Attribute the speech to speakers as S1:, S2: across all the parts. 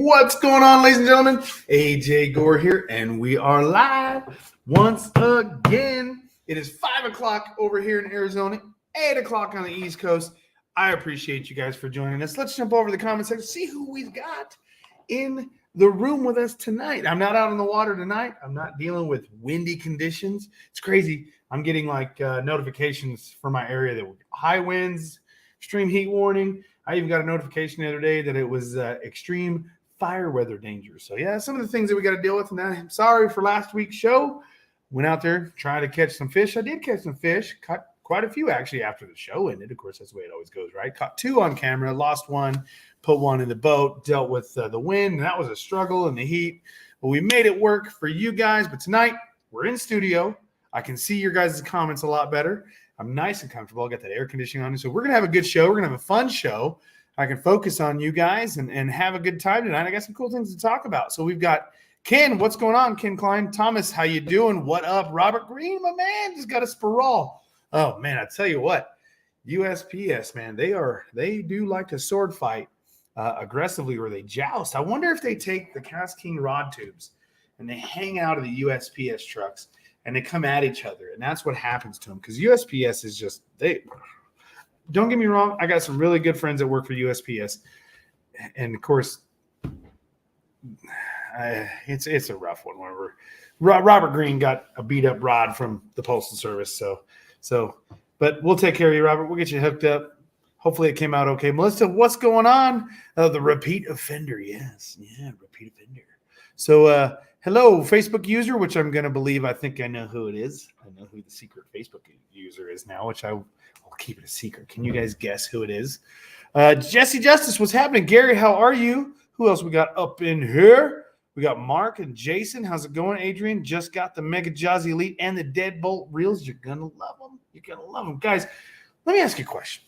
S1: What's going on, ladies and gentlemen? AJ Gore here, and we are live once again. It is 5 o'clock over here in Arizona, 8 o'clock on the East Coast. I appreciate you guys for joining us. Let's jump over to the comment section, see who we've got in the room with us tonight. I'm not out on the water tonight. I'm not dealing with windy conditions. It's crazy. I'm getting like notifications for my area that high winds, extreme heat warning. I even got a notification the other day that it was extreme fire weather danger. So, yeah, some of the things that we got to deal with. And I'm sorry for last week's show. Went out there trying to catch some fish. I did catch some fish. Caught quite a few, actually, after the show ended. Of course, that's the way it always goes, right? Caught 2 on camera, lost 1, put 1 in the boat, dealt with the wind. And that was a struggle and the heat. But we made it work for you guys. But tonight, we're in studio. I can see your guys' comments a lot better. I'm nice and comfortable. I got that air conditioning on. So we're going to have a good show. We're going to have a fun show. I can focus on you guys and have a good time tonight. I got some cool things to talk about. So we've got Ken. What's going on, Ken Klein? Thomas, how you doing? What up? Robert Green, my man, just got a Sparrow. Oh, man, I tell you what. USPS, man, they do like to sword fight aggressively, or they joust. I wonder if they take the KastKing rod tubes and they hang out of the USPS trucks and they come at each other, and that's what happens to them. Because USPS is just don't get me wrong. I got some really good friends that work for USPS, and of course, it's a rough one. Whenever Robert Green got a beat up rod from the Postal Service, but we'll take care of you, Robert. We'll get you hooked up. Hopefully, it came out okay. Melissa, what's going on? The repeat offender, yes, yeah, repeat offender. So, hello, Facebook user, which I'm going to believe. I think I know who it is. I know who the secret Facebook user is now, which I'll keep it a secret. Can you guys guess who it is? Jesse Justice, what's happening? Gary, how are you? Who else we got up in here? We got Mark and Jason. How's it going? Adrian just got the Mega Jaws Elite and the Deadbolt reels. You're going to love them. You're going to love them. Guys, let me ask you a question.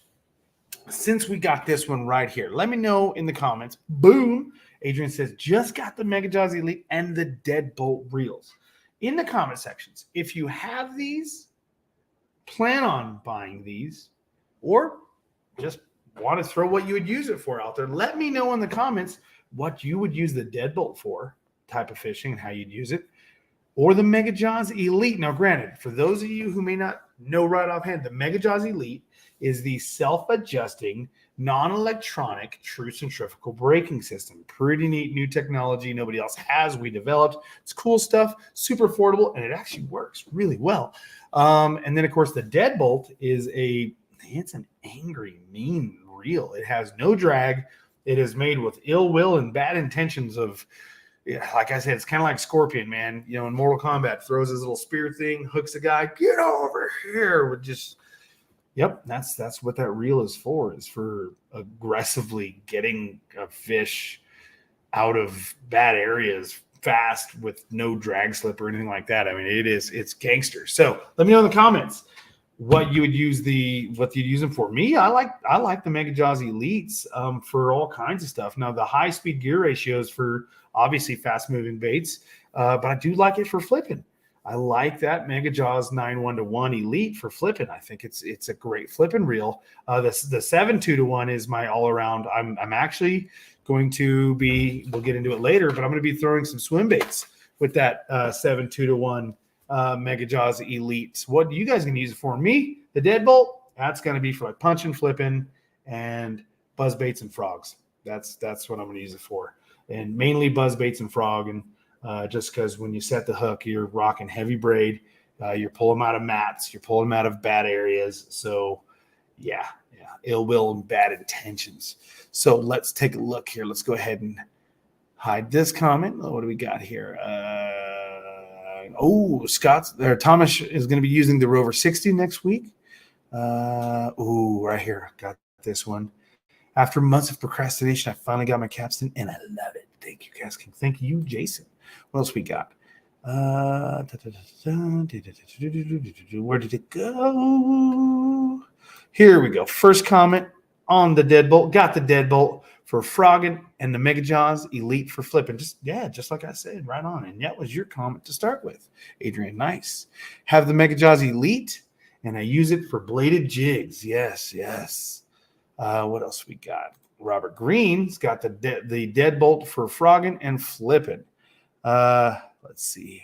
S1: Since we got this one right here, let me know in the comments. Boom. Adrian says, just got the Mega Jaws Elite and the Deadbolt reels. In the comment sections, if you have these, plan on buying these, or just want to throw what you would use it for out there, let me know in the comments what you would use the Deadbolt for, type of fishing and how you'd use it, or the Mega Jaws Elite. Now, granted, for those of you who may not know right offhand, the Mega Jaws Elite is the self-adjusting, non-electronic true centrifugal braking system. Pretty neat new technology nobody else has. We developed. It's cool stuff, super affordable, and it actually works really well. And then, of course, the Deadbolt is it's an angry, mean reel. It has no drag. It is made with ill will and bad intentions of, like I said, it's kind of like Scorpion, man. You know, in Mortal Kombat, throws his little spear thing, hooks a guy, get over here, with just... Yep, that's what that reel is for aggressively getting a fish out of bad areas fast with no drag slip or anything like that. I mean, it's gangster. So let me know in the comments what you'd use them for. Me, I like the Mega Jaws Elites for all kinds of stuff. Now, the high speed gear ratios for obviously fast moving baits, but I do like it for flipping. I like that Mega Jaws 9-1-1 Elite for flipping. I think it's a great flipping reel. The 7-2-1 is my all around. I'm actually going to be, we'll get into it later, but I'm going to be throwing some swim baits with that 7-2-1 Mega Jaws Elite. What you guys going to use it for? Me, the Deadbolt, that's going to be for like punching, flipping, and buzz baits and frogs. That's what I'm going to use it for, and mainly buzz baits and frog. And just because when you set the hook, you're rocking heavy braid, you're pulling them out of mats, you're pulling them out of bad areas. So, yeah, ill will and bad intentions. So let's take a look here. Let's go ahead and hide this comment. What do we got here? Thomas is going to be using the Rover 60 next week. Right here, got this one. After months of procrastination, I finally got my capstan, and I love it. Thank you, KastKing. Thank you, Jason. What else we got? Where did it go? Here we go. First comment on the Deadbolt. Got the Deadbolt for frogging and the Mega Jaws Elite for flipping. Just like I said, right on. And that was your comment to start with, Adrian. Nice. Have the Mega Jaws Elite, and I use it for bladed jigs. Yes. What else we got? Robert Green's got the Deadbolt for frogging and flipping. Let's see.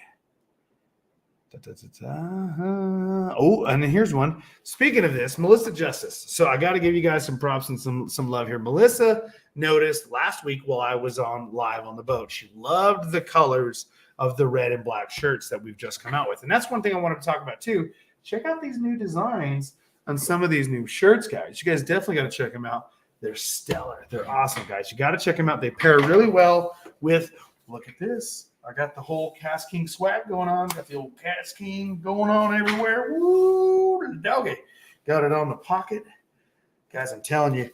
S1: Oh, and then here's one. Speaking of this, Melissa Justice. So I got to give you guys some props and some love here. Melissa noticed last week while I was on live on the boat, she loved the colors of the red and black shirts that we've just come out with. And that's one thing I wanted to talk about too. Check out these new designs on some of these new shirts, guys. You guys definitely got to check them out. They're stellar. They're awesome, guys. You got to check them out. They pair really well with, look at this. I got the whole KastKing swag going on. Got the old KastKing going on everywhere. Woo, doggy. Got it on the pocket. Guys, I'm telling you,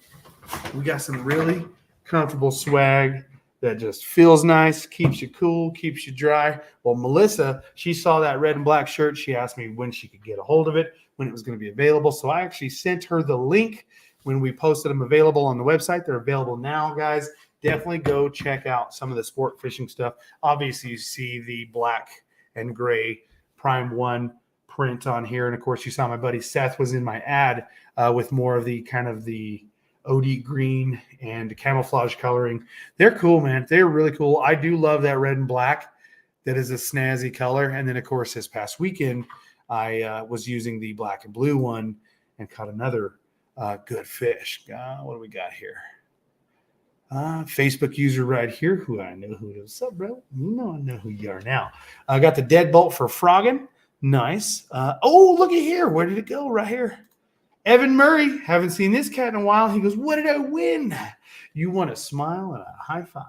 S1: we got some really comfortable swag that just feels nice, keeps you cool, keeps you dry. Well, Melissa, she saw that red and black shirt. She asked me when she could get a hold of it, when it was going to be available. So I actually sent her the link when we posted them available on the website. They're available now, guys. Definitely go check out some of the sport fishing stuff. Obviously, you see the black and gray Prime 1 print on here. And, of course, you saw my buddy Seth was in my ad with more of the kind of the OD green and camouflage coloring. They're cool, man. They're really cool. I do love that red and black. That is a snazzy color. And then, of course, this past weekend, I was using the black and blue one and caught another good fish. What do we got here? Facebook user right here, who I know who it is. What's up, bro? You know I know who you are now. I got the Deadbolt for frogging. Nice. Oh, look at here. Where did it go? Right here. Evan Murray. Haven't seen this cat in a while. He goes, what did I win? You won a smile and a high five.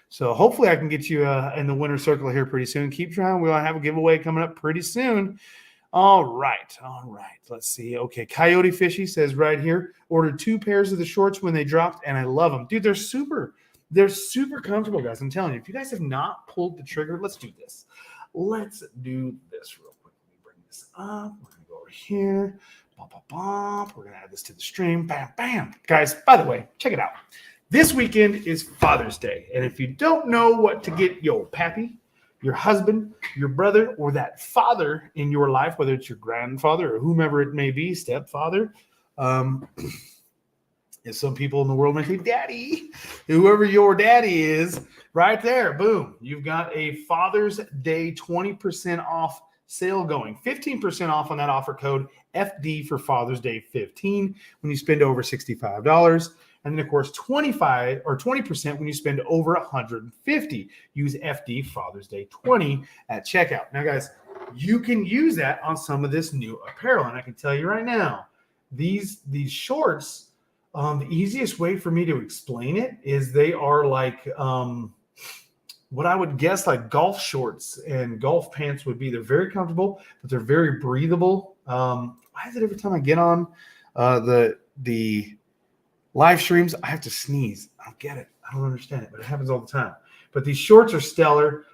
S1: So hopefully I can get you in the winner circle here pretty soon. Keep trying. We'll have a giveaway coming up pretty soon. All right. Let's see. Okay, Coyote Fishy says right here, ordered 2 pairs of the shorts when they dropped, and I love them. Dude, they're super comfortable, guys. I'm telling you, if you guys have not pulled the trigger, let's do this. Let's do this real quick. Let me bring this up. We're going to go over here. We're going to add this to the stream. Bam, bam. Guys, by the way, check it out. This weekend is Father's Day, and if you don't know what to get your pappy, your husband, your brother, or that father in your life, whether it's your grandfather or whomever it may be, stepfather. If some people in the world may say daddy, whoever your daddy is, right there, boom. You've got a Father's Day 20% off sale going. 15% off on that offer code FD for Father's Day 15 when you spend over $65. And then, of course, 25 or 20% when you spend over $150. Use FD Father's Day 20 at checkout. Now, guys, you can use that on some of this new apparel. And I can tell you right now, these shorts, the easiest way for me to explain it is they are like what I would guess like golf shorts and golf pants would be. They're very comfortable, but they're very breathable. Why is it every time I get on the live streams, I have to sneeze? I don't get it. I don't understand it, but it happens all the time. But these shorts are stellar.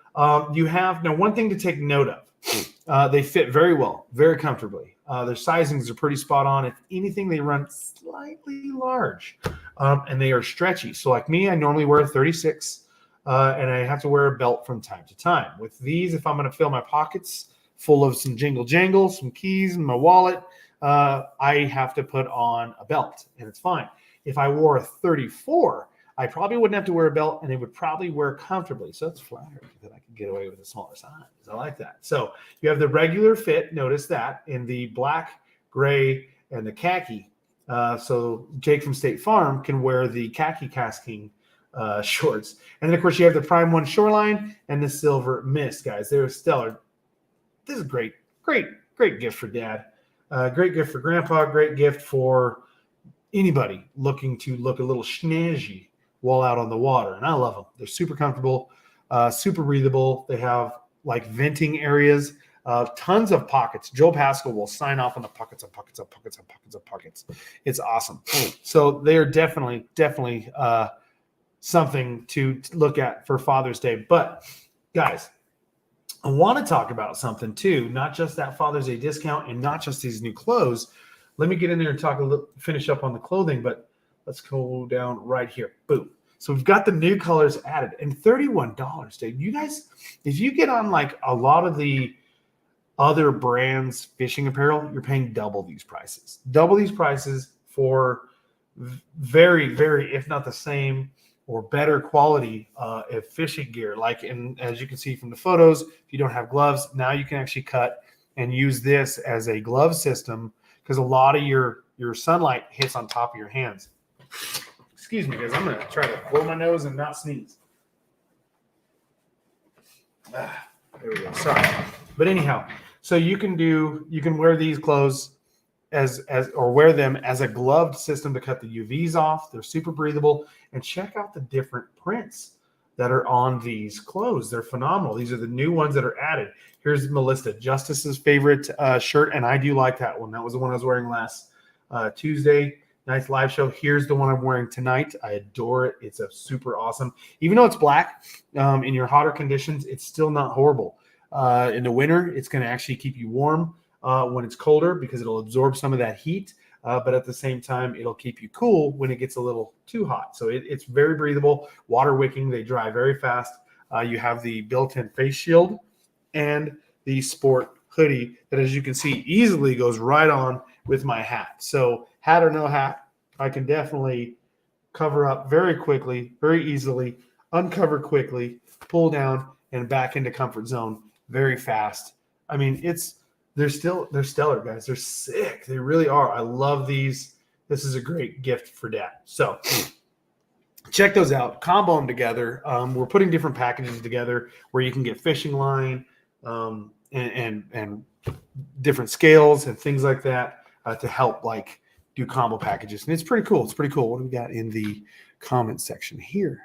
S1: You have now one thing to take note of. They fit very well, very comfortably. Their sizings are pretty spot on. If anything, they run slightly large, and they are stretchy. So like me, I normally wear a 36, and I have to wear a belt from time to time. With these, if I'm going to fill my pockets full of some jingle jangle, some keys, and my wallet, I have to put on a belt, and it's fine. If I wore a 34, I probably wouldn't have to wear a belt, and it would probably wear comfortably. So it's flattering that I can get away with a smaller size. I like that. So you have the regular fit. Notice that in the black, gray, and the khaki. So Jake from State Farm can wear the khaki KastKing shorts. And then, of course, you have the Prime 1 Shoreline and the Silver Mist, guys. They're stellar. This is great gift for Dad. Great gift for Grandpa. Great gift for anybody looking to look a little snazzy while out on the water. And I love them. They're super comfortable, super breathable. They have like venting areas, tons of pockets. Joe Pascal will sign off on the pockets and pockets and pockets and pockets and pockets. It's awesome. So they are definitely something to look at for Father's Day. But guys, I want to talk about something too, not just that Father's Day discount and not just these new clothes. Let me get in there and finish up on the clothing, but let's go down right here. Boom. So we've got the new colors added and $31, dude. You guys, if you get on like a lot of the other brands fishing apparel, you're paying double these prices. Double these prices for very, very, if not the same or better quality of fishing gear. Like, as you can see from the photos, if you don't have gloves, now you can actually cut and use this as a glove system, because a lot of your sunlight hits on top of your hands. Excuse me, guys. I'm going to try to blow my nose and not sneeze. There we go. Sorry. But anyhow, so you can wear these clothes or wear them as a gloved system to cut the UVs off. They're super breathable. And check out the different prints that are on these clothes. They're phenomenal. These are the new ones that are added. Here's Melissa Justice's favorite shirt, and I do like that one. That was the one I was wearing last Tuesday night's live show. Here's the one I'm wearing tonight. I adore it. It's a super awesome. Even though it's black, in your hotter conditions, it's still not horrible. In the winter, it's going to actually keep you warm when it's colder, because it'll absorb some of that heat. But at the same time, it'll keep you cool when it gets a little too hot. So it's very breathable, water wicking. They dry very fast. You have the built-in face shield and the sport hoodie that, as you can see, easily goes right on with my hat. So hat or no hat, I can definitely cover up very quickly, very easily, uncover quickly, pull down, and back into comfort zone very fast. I mean, they're stellar, guys. They're sick. They really are. I love these. This is a great gift for Dad. So check those out. Combo them together. We're putting different packages together where you can get fishing line and different scales and things like that to help like do combo packages. And it's pretty cool. It's pretty cool. What do we got in the comment section here?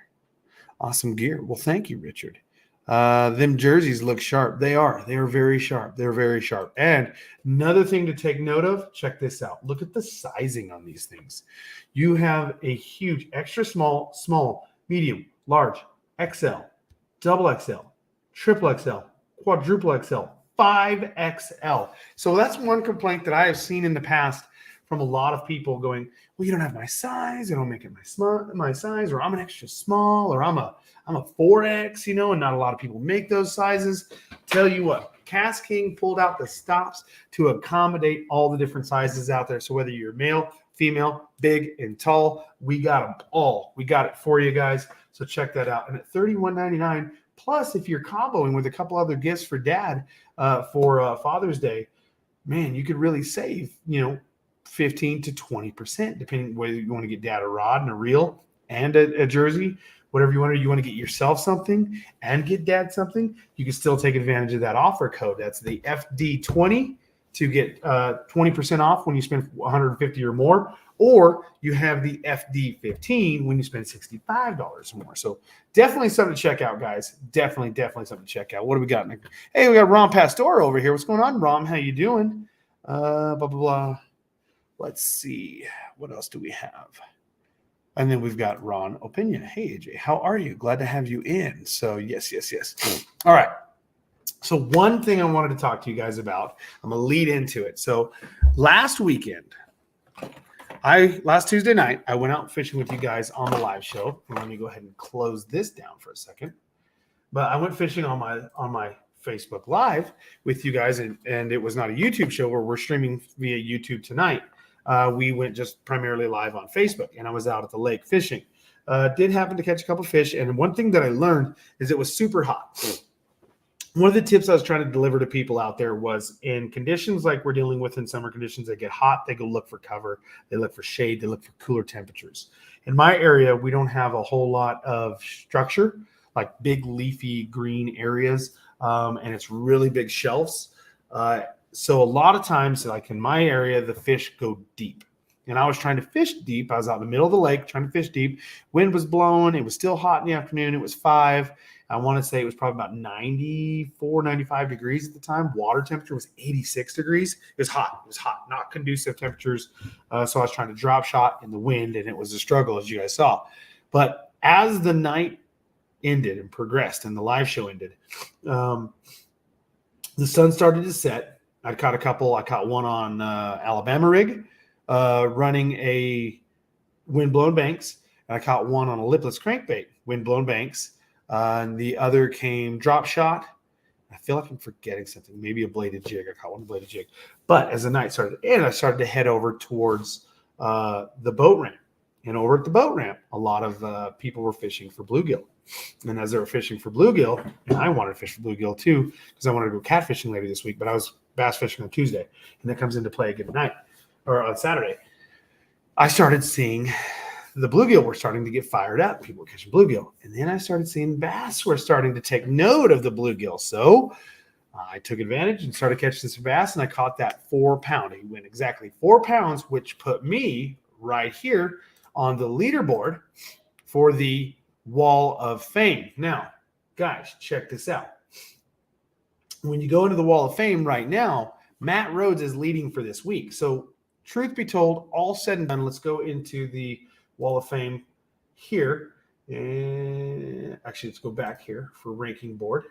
S1: Awesome gear. Well, thank you, Richard. Them jerseys look sharp. They are. They are very sharp. They're very sharp. And another thing to take note of, check this out. Look at the sizing on these things. You have a huge extra small, medium, large, XL, double XL, triple XL, quadruple XL, 5XL. So that's one complaint that I have seen in the past from a lot of people going, well, you don't have my size. I don't make it my size, or I'm an extra small, or I'm a 4X, and not a lot of people make those sizes. Tell you what, KastKing pulled out the stops to accommodate all the different sizes out there. So whether you're male, female, big and tall, we got them all. We got it for you guys. So check that out. And at $31.99, plus if you're comboing with a couple other gifts for Dad for Father's Day, man, you could really save, 15 to 20%, depending whether you want to get Dad a rod and a reel and a jersey. Whatever you want to get yourself something and get Dad something, you can still take advantage of that offer code. That's the FD20 to get 20% off when you spend $150 or more, or you have the FD15 when you spend $65 or more. So definitely something to check out, guys. Definitely something to check out. What do we got? Hey, we got Ron Pastor over here. What's going on, Ron? How you doing? Blah, blah, blah. Let's see. What else do we have? And then we've got Ron Opinion. Hey, AJ, how are you? Glad to have you in. So yes. All right. So one thing I wanted to talk to you guys about, I'm going to lead into it. So last Tuesday night, I went out fishing with you guys on the live show. And let me go ahead and close this down for a second. But I went fishing on my Facebook Live with you guys, and it was not a YouTube show where we're streaming via YouTube tonight. We went just primarily live on Facebook, and I was out at the lake fishing. Did happen to catch a couple fish, and one thing that I learned is it was super hot. One of the tips I was trying to deliver to people out there was, in conditions like we're dealing with in summer conditions, they get hot, they go look for cover, they look for shade, they look for cooler temperatures. In my area, we don't have a whole lot of structure, like big leafy green areas, and it's really big shelves. So a lot of times, like in my area, the fish go deep. And I was trying to fish deep. I was out in the middle of the lake trying to fish deep. Wind was blowing. It was still hot in the afternoon. It was 5. I want to say it was probably about 94, 95 degrees at the time. Water temperature was 86 degrees. It was hot. It was hot, not conducive temperatures. So I was trying to drop shot in the wind, and it was a struggle, as you guys saw. But as the night ended and progressed and the live show ended, the sun started to set. I caught a couple. I caught one on Alabama rig running a wind-blown banks. And I caught one on a lipless crankbait, wind-blown banks. And the other came drop shot. I feel like I'm forgetting something. Maybe a bladed jig. I caught one bladed jig. But as the night started to end, I started to head over towards the boat ramp. And over at the boat ramp, a lot of people were fishing for bluegill. And as they were fishing for bluegill, and I wanted to fish for bluegill too, because I wanted to go catfishing later this week, but I was bass fishing on Tuesday, and that comes into play again tonight or on Saturday. I started seeing the bluegill were starting to get fired up. People were catching bluegill. And then I started seeing bass were starting to take note of the bluegill. So I took advantage and started catching some bass, and I caught that 4-pound. He went exactly 4 pounds, which put me right here on the leaderboard for the Wall of Fame. Now, guys, check this out. When you go into the Wall of Fame right now, Matt Rhodes is leading for this week. So truth be told, all said and done, let's go into the Wall of Fame here. And actually, let's go back here for ranking board.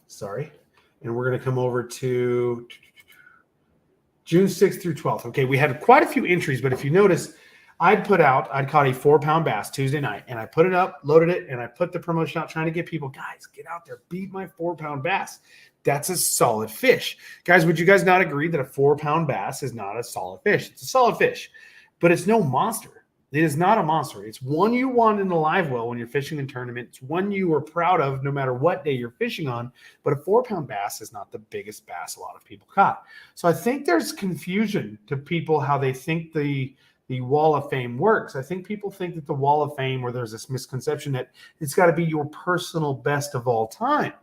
S1: Sorry. And we're going to come over to June 6th through 12th. Okay, we had quite a few entries, but if you notice, I'd caught a 4-pound bass Tuesday night, and I put it up, loaded it, and I put the promotion out trying to get people, guys, get out there, beat my 4-pound bass. That's a solid fish. Guys, would you guys not agree that a 4-pound bass is not a solid fish? It's a solid fish, but it's no monster. It is not a monster. It's one you want in the live well when you're fishing in tournament. It's one you are proud of no matter what day you're fishing on, but a 4-pound bass is not the biggest bass a lot of people caught. So I think there's confusion to people how they think the Wall of Fame works. I think people think that the Wall of Fame, where there's this misconception that it's got to be your personal best of all time.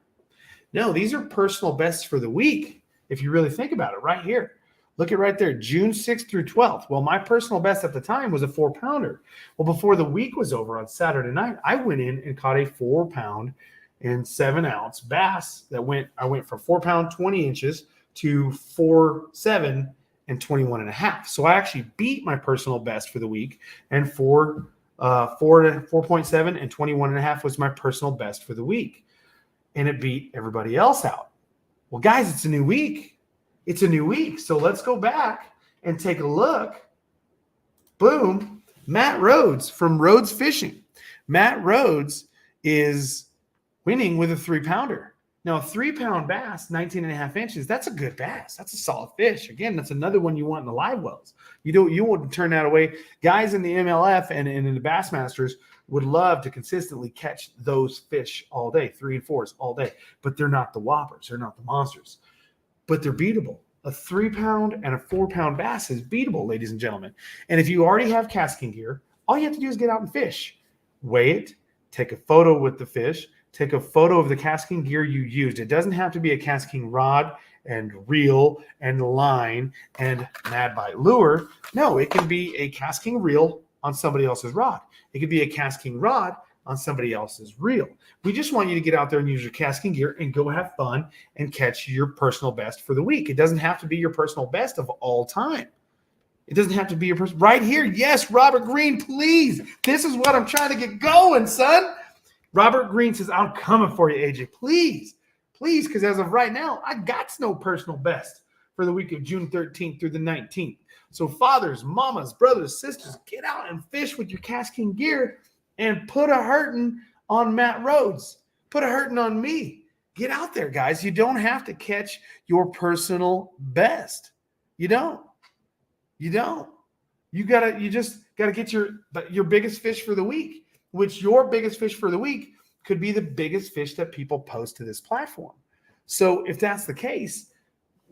S1: No, these are personal bests for the week. If you really think about it, right here. Look at right there, June 6th through 12th. Well, my personal best at the time was a 4-pounder. Well, before the week was over on Saturday night, I went in and caught a 4-pound and 7-ounce bass I went from 4-pound, 20 inches to 4.7 and 21.5. So I actually beat my personal best for the week, and 4.7 and 21.5 was my personal best for the week. And it beat everybody else out. Well, guys, it's a new week. It's a new week. So let's go back and take a look. Boom. Matt Rhodes from Rhodes Fishing. Matt Rhodes is winning with a 3-pounder. Now, a 3-pound bass, 19.5 inches, that's a good bass. That's a solid fish. Again, that's another one you want in the live wells. You wouldn't turn that away. Guys in the MLF and in the Bassmasters would love to consistently catch those fish all day, 3 and 4s all day. But they're not the whoppers. They're not the monsters. But they're beatable. A 3-pound and a 4-pound bass is beatable, ladies and gentlemen. And if you already have KastKing gear, all you have to do is get out and fish. Weigh it, take a photo with the fish, take a photo of the KastKing gear you used. It doesn't have to be a KastKing rod and reel and line and Mad Bite lure. No, it can be a KastKing reel on somebody else's rod. It could be a KastKing rod on somebody else's reel. We just want you to get out there and use your KastKing gear and go have fun and catch your personal best for the week. It doesn't have to be your personal best of all time. It doesn't have to be your person right here. Yes, Robert Green, please. This is what I'm trying to get going, son. Robert Green says, I'm coming for you, AJ. Please, because as of right now, I got no personal best for the week of June 13th through the 19th. So fathers, mamas, brothers, sisters, get out and fish with your KastKing gear and put a hurting on Matt Rhodes. Put a hurting on me. Get out there, guys. You don't have to catch your personal best. You don't. You just gotta get your biggest fish for the week, which your biggest fish for the week could be the biggest fish that people post to this platform. So if that's the case,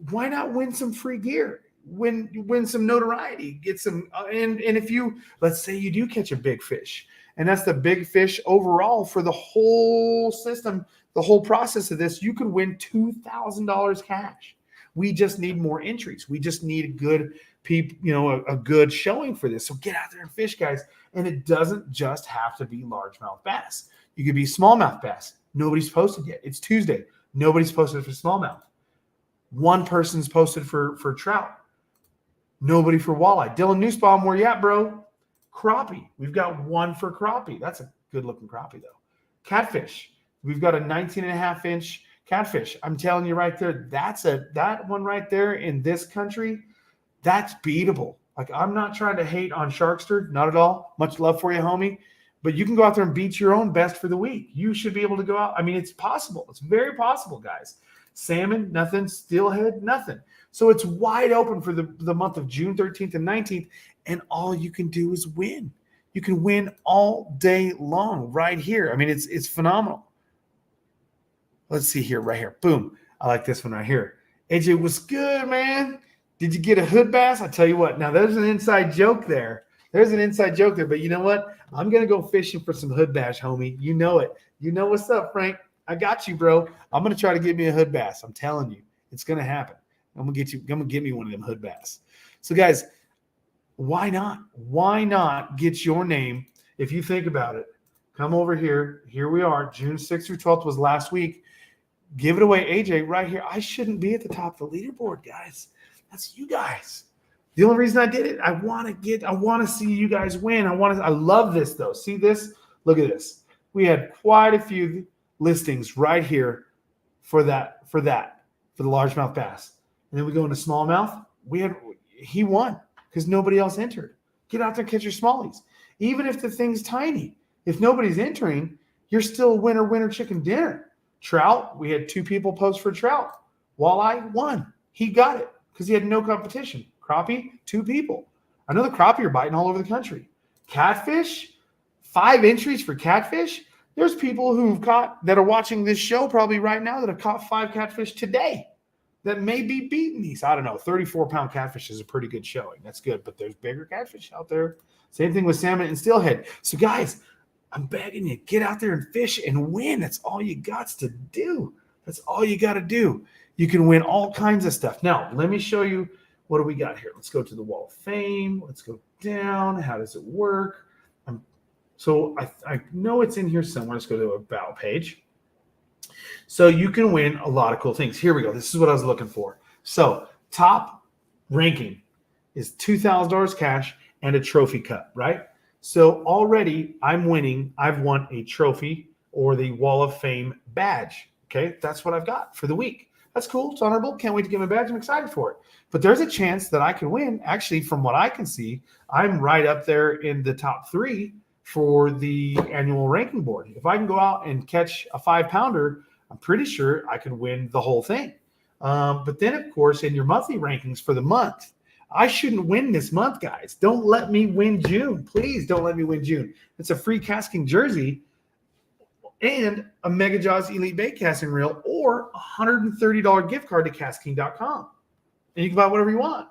S1: why not win some free gear? Win some notoriety, get some, and if you, let's say you do catch a big fish, and that's the big fish overall for the whole system, the whole process of this, you could win $2,000 cash. We just need more entries. We just need a good a good showing for this. So get out there and fish, guys. And it doesn't just have to be largemouth bass. You could be smallmouth bass. Nobody's posted yet. It's Tuesday. Nobody's posted for smallmouth. One person's posted for trout. Nobody for walleye. Dylan Nussbaum, where you at, bro? Crappie. We've got one for crappie. That's a good-looking crappie, though. Catfish. We've got a 19.5-inch catfish. I'm telling you right there, that one right there in this country, that's beatable. Like, I'm not trying to hate on Sharkster, not at all. Much love for you, homie. But you can go out there and beat your own best for the week. You should be able to go out. I mean, it's possible. It's very possible, guys. Salmon, nothing. Steelhead, nothing. So it's wide open for the month of June 13th and 19th, and all you can do is win. You can win all day long right here. I mean, it's phenomenal. Let's see here, right here. Boom. I like this one right here. AJ, what's good, man? Did you get a hood bass? I tell you what. Now, there's an inside joke there. There's an inside joke there. But you know what? I'm going to go fishing for some hood bass, homie. You know it. You know what's up, Frank. I got you, bro. I'm going to try to get me a hood bass. I'm telling you. It's going to happen. I'm going to get me one of them hood bass. So, guys, why not? Why not get your name? If you think about it, come over here. Here we are. June 6th through 12th was last week. Give it away, AJ, right here. I shouldn't be at the top of the leaderboard, guys. That's you guys. The only reason I did it, I want to see you guys win. I love this though. See this? Look at this. We had quite a few listings right here for the largemouth bass. And then we go into smallmouth. He won because nobody else entered. Get out there and catch your smallies. Even if the thing's tiny, if nobody's entering, you're still winner chicken dinner. Trout, we had 2 people post for trout. Walleye, 1. He got it because he had no competition. Crappie, 2 people. I know the crappie are biting all over the country. Catfish, 5 entries for catfish. There's people that are watching this show probably right now that have caught 5 catfish today that may be beating these. I don't know. 34-pound catfish is a pretty good showing. That's good, but there's bigger catfish out there. Same thing with salmon and steelhead. So, guys, I'm begging you, get out there and fish and win. That's all you got to do. That's all you got to do. You can win all kinds of stuff. Now, let me show you what do we got here. Let's go to the Wall of Fame. Let's go down. How does it work? So I know it's in here somewhere. Let's go to the About page. So you can win a lot of cool things. Here we go. This is what I was looking for. So top ranking is $2,000 cash and a trophy cup, right? So already I'm winning. I've won a trophy or the Wall of Fame badge. Okay, that's what I've got for the week. That's cool. It's honorable. Can't wait to get my badge. I'm excited for it. But there's a chance that I can win. Actually, from what I can see, I'm right up there in the top 3 for the annual ranking board. If I can go out and catch a 5-pounder, I'm pretty sure I could win the whole thing. But then, of course, in your monthly rankings for the month, I shouldn't win this month, guys. Don't let me win June. Please don't let me win June. It's a free KastKing jersey and a Mega Jaws Elite Bait Casting Reel or a $130 gift card to KastKing.com. And you can buy whatever you want.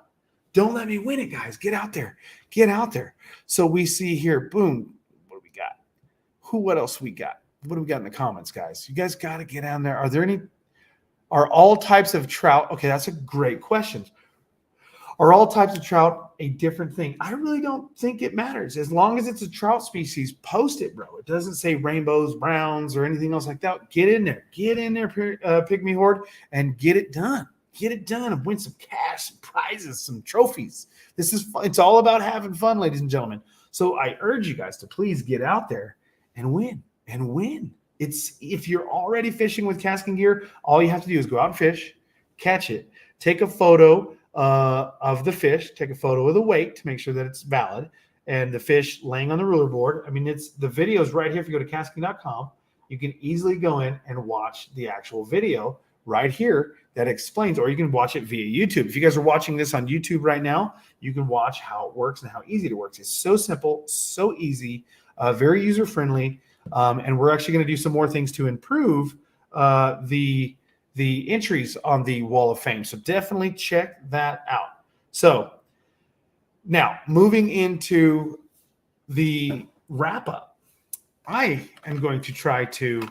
S1: Don't let me win it, guys. Get out there. Get out there. So we see here, boom, what do we got? What else we got? What do we got in the comments, guys? You guys got to get on there. Are all types of trout? Okay, that's a great question. Are all types of trout a different thing? I really don't think it matters. As long as it's a trout species, post it, bro. It doesn't say rainbows, browns, or anything else like that. Get in there. Get in there, Pygmy Horde, and get it done. Get it done and win some cash, some prizes, some trophies. This is fun. It's all about having fun, ladies and gentlemen. So I urge you guys to please get out there and win. If you're already fishing with KastKing gear, all you have to do is go out and fish, catch it, take a photo of the fish, take a photo of the weight to make sure that it's valid, and the fish laying on the ruler board. I mean, the video's right here. If you go to KastKing.com, you can easily go in and watch the actual video right here that explains, or you can watch it via YouTube. If you guys are watching this on YouTube right now, you can watch how it works and how easy it works. It's so simple, so easy, very user-friendly. And we're actually going to do some more things to improve the entries on the Wall of Fame. So definitely check that out. So now moving into the wrap up, I am going to try to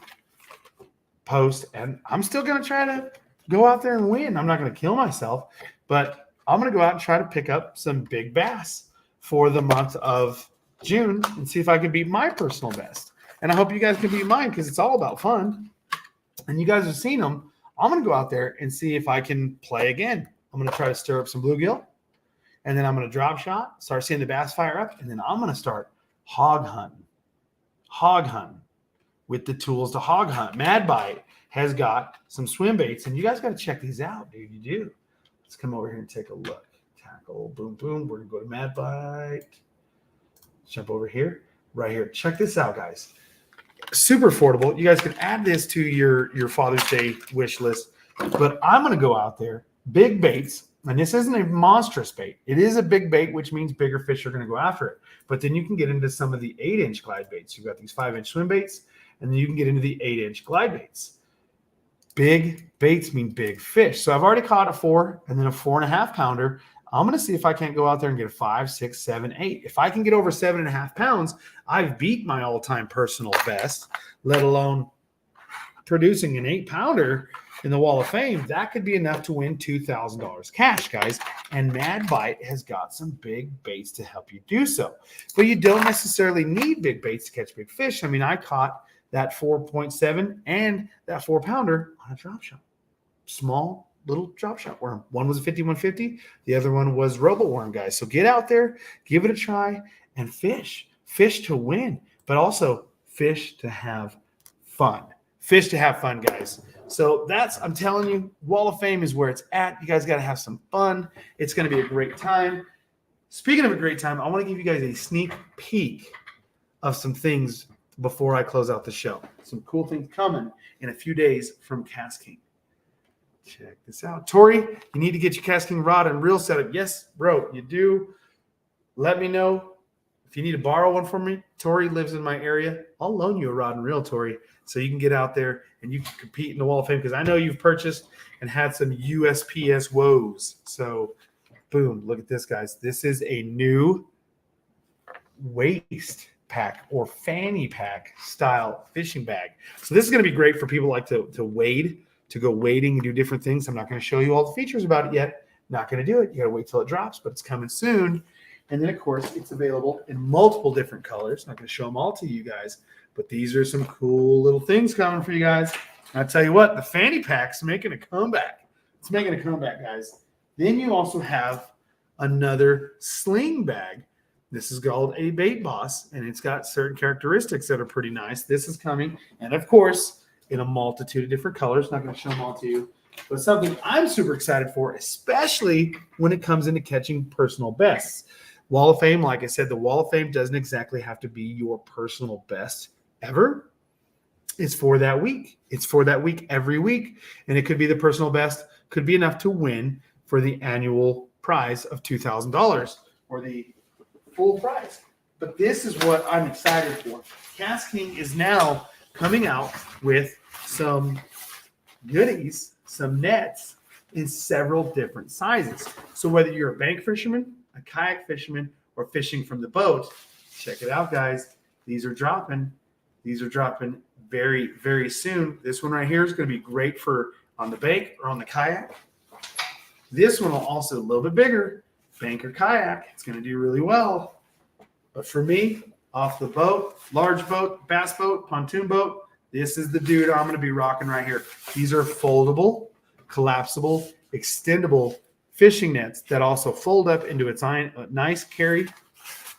S1: post, and I'm still going to try to go out there and win. I'm not going to kill myself, but I'm going to go out and try to pick up some big bass for the month of June and see if I can beat my personal best. And I hope you guys can beat mine because it's all about fun. And you guys have seen them. I'm going to go out there and see if I can play again. I'm going to try to stir up some bluegill. And then I'm going to drop shot, start seeing the bass fire up. And then I'm going to start hog hunting with the tools to hog hunt. Mad Bite has got some swim baits. And you guys got to check these out, dude. You do. Let's come over here and take a look. Tackle, boom, boom. We're going to go to Mad Bite. Jump over here, right here. Check this out, guys. Super affordable. You guys can add this to your Father's Day wish list. But I'm going to go out there, big baits, and this isn't a monstrous bait. It is a big bait, which means bigger fish are going to go after it. But then you can get into some of the 8-inch glide baits. You've got these 5-inch swim baits, and then you can get into the 8-inch glide baits. Big baits mean big fish. So I've already caught a 4 and then a 4.5 pounder. I'm going to see if I can't go out there and get a 5, 6, 7, 8. If I can get over 7.5 pounds, I've beat my all-time personal best, let alone producing an 8-pounder in the Wall of Fame. That could be enough to win $2,000 cash, guys. And Mad Bite has got some big baits to help you do so. But you don't necessarily need big baits to catch big fish. I mean, I caught that 4.7 and that 4-pounder on a drop shot. Small little drop shot worm. One was a 5150. The other one was robo worm, guys. So get out there, give it a try, and fish. Fish to win, but also fish to have fun. Fish to have fun, guys. So I'm telling you, Wall of Fame is where it's at. You guys got to have some fun. It's going to be a great time. Speaking of a great time, I want to give you guys a sneak peek of some things before I close out the show. Some cool things coming in a few days from KastKing. Check this out. Tori, you need to get your KastKing rod and reel set up. Yes, bro, you do. Let me know. If you need to borrow one from me, Tori lives in my area. I'll loan you a rod and reel, Tori, so you can get out there and you can compete in the Wall of Fame, because I know you've purchased and had some USPS woes. So, boom, look at this, guys. This is a new waist pack or fanny pack style fishing bag. So this is going to be great for people like to wade, to go wading and do different things. I'm not going to show you all the features about it yet. Not going to do it. You got to wait till it drops, but it's coming soon. And then, of course, it's available in multiple different colors. Not going to show them all to you guys, but these are some cool little things coming for you guys. And I'll tell you what, the fanny pack's making a comeback. It's making a comeback, guys. Then you also have another sling bag. This is called a Bait Boss, and it's got certain characteristics that are pretty nice. This is coming, and of course, in a multitude of different colors. Not going to show them all to you, but something I'm super excited for, especially when it comes into catching personal bests. Wall of Fame, like I said, the Wall of Fame doesn't exactly have to be your personal best ever. It's for that week. It's for that week every week. And it could be the personal best, could be enough to win for the annual prize of $2,000 or the full prize. But this is what I'm excited for. KastKing is now coming out with some goodies, some nets in several different sizes. So whether you're a bank fisherman, a kayak fisherman, or fishing from the boat, check it out, guys. These are dropping. These are dropping very, very soon. This one right here is going to be great for on the bank or on the kayak. This one will also a little bit bigger, bank or kayak. It's going to do really well. But for me, off the boat, large boat, bass boat, pontoon boat, this is the dude I'm going to be rocking right here. These are foldable, collapsible, extendable fishing nets that also fold up into its nice carry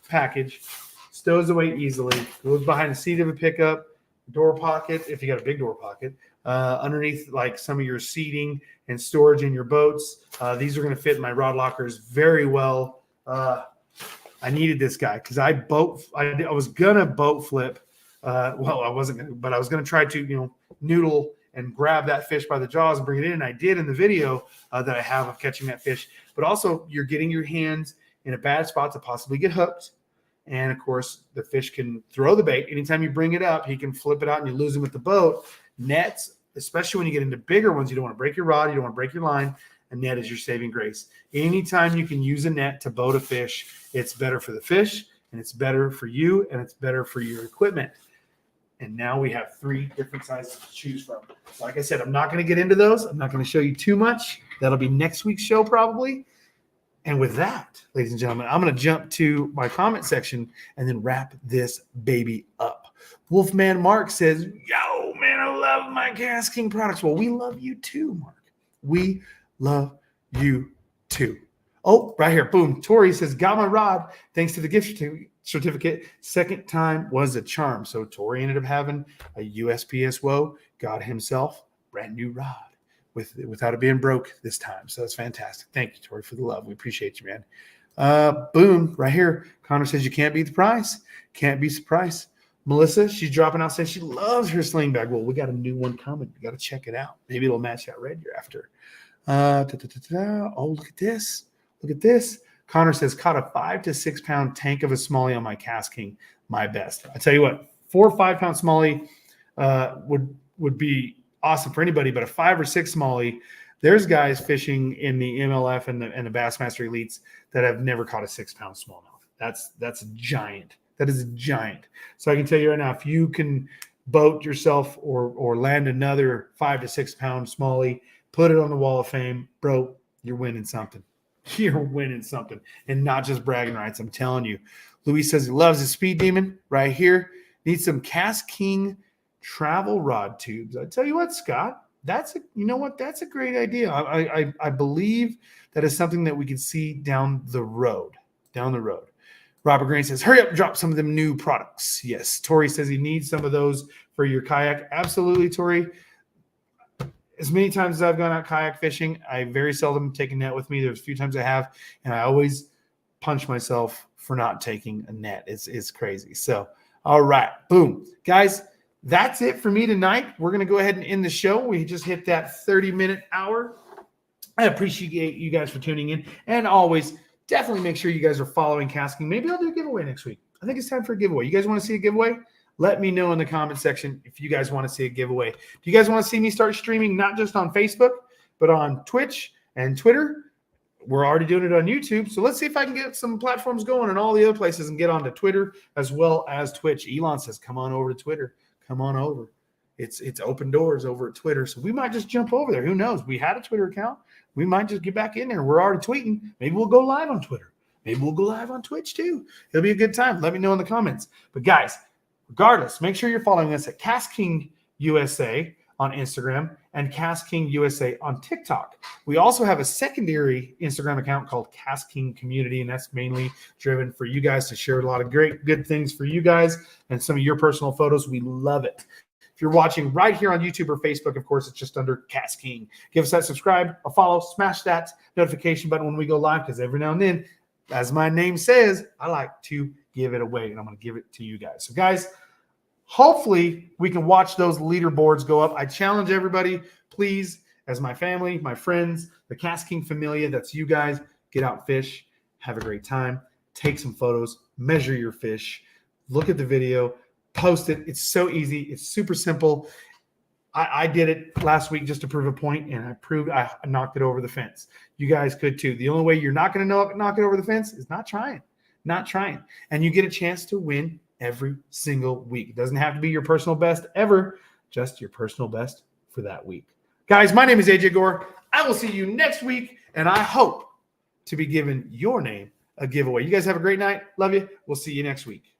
S1: package, stows away easily, goes behind the seat of a pickup, door pocket, if you got a big door pocket, underneath like some of your seating and storage in your boats. These are going to fit in my rod lockers very well. I needed this guy because I was going to boat flip. Well, I wasn't going to, but I was going to try to, noodle and grab that fish by the jaws and bring it in. And I did in the video that I have of catching that fish. But also, you're getting your hands in a bad spot to possibly get hooked. And, of course, the fish can throw the bait. Anytime you bring it up, he can flip it out and you lose him with the boat. Nets, especially when you get into bigger ones, you don't want to break your rod. You don't want to break your line. A net is your saving grace. Anytime you can use a net to boat a fish, it's better for the fish, and it's better for you, and it's better for your equipment. And now we have 3 different sizes to choose from. Like I said, I'm not going to get into those. I'm not going to show you too much. That'll be next week's show probably. And with that, ladies and gentlemen, I'm going to jump to my comment section and then wrap this baby up. Wolfman Mark says, yo, man, I love my KastKing products. Well, we love you too, Mark. We love you too. Oh, right here. Boom. Tori says, got my rod. Thanks to the gift certificate. Second time was a charm. So Tori ended up having a USPS woe, got himself brand new rod without it being broke this time. So that's fantastic. Thank you, Tori, for the love. We appreciate you, man. Boom. Right here. Connor says you can't beat the price. Can't beat the price. Melissa, she's dropping out saying she loves her sling bag. Well, we got a new one coming. You got to check it out. Maybe it'll match that red you're after. Oh, look at this. Look at this. Connor says, caught a 5 to 6 pound tank of a smallie on my KastKing. My best. I tell you what, 4 or 5 pound smallie would be awesome for anybody, but a 5 or 6 smallie, there's guys fishing in the MLF and the Bassmaster Elites that have never caught a 6 pound smallmouth. That's a giant. That is a giant. So I can tell you right now, if you can boat yourself or land another 5 to 6 pound smallie, put it on the wall of fame, bro, you're winning something. You're winning something, and not just bragging rights. I'm telling you. Luis says he loves his Speed Demon right here. Needs some KastKing travel rod tubes. I tell you what, Scott, that's a great idea. I believe that is something that we can see down the road. Robert Green says, hurry up and drop some of them new products. Yes. Tori says he needs some of those for your kayak. Absolutely, Tori. As many times as I've gone out kayak fishing, I very seldom take a net with me. There's a few times I have, and I always punch myself for not taking a net. It's crazy. So, all right, boom. Guys, that's it for me tonight. We're going to go ahead and end the show. We just hit that 30-minute hour. I appreciate you guys for tuning in. And always, definitely make sure you guys are following KastKing. Maybe I'll do a giveaway next week. I think it's time for a giveaway. You guys want to see a giveaway? Let me know in the comment section if you guys want to see a giveaway. Do you guys want to see me start streaming not just on Facebook, but on Twitch and Twitter? We're already doing it on YouTube. So let's see if I can get some platforms going and all the other places and get onto Twitter as well as Twitch. Elon says, come on over to Twitter. Come on over. It's open doors over at Twitter. So we might just jump over there. Who knows? We had a Twitter account. We might just get back in there. We're already tweeting. Maybe we'll go live on Twitter. Maybe we'll go live on Twitch too. It'll be a good time. Let me know in the comments. But guys, regardless, make sure you're following us at KastKing USA on Instagram and KastKing USA on TikTok. We also have a secondary Instagram account called KastKing Community, and that's mainly driven for you guys to share a lot of great, good things for you guys and some of your personal photos. We love it. If you're watching right here on YouTube or Facebook, of course, it's just under KastKing. Give us that subscribe, a follow, smash that notification button when we go live, because every now and then, as my name says, I like to give it away, and I'm going to give it to you guys. So, guys, hopefully we can watch those leaderboards go up. I challenge everybody, please, as my family, my friends, the KastKing familia, that's you guys, get out, fish, have a great time, take some photos, measure your fish, look at the video, post it. It's so easy. It's super simple. I did it last week just to prove a point, and I knocked it over the fence. You guys could too. The only way you're not going to knock it over the fence is not trying. And you get a chance to win every single week. It doesn't have to be your personal best ever, just your personal best for that week. Guys, my name is AJ Gore. I will see you next week, and I hope to be giving your name a giveaway. You guys have a great night. Love you. We'll see you next week.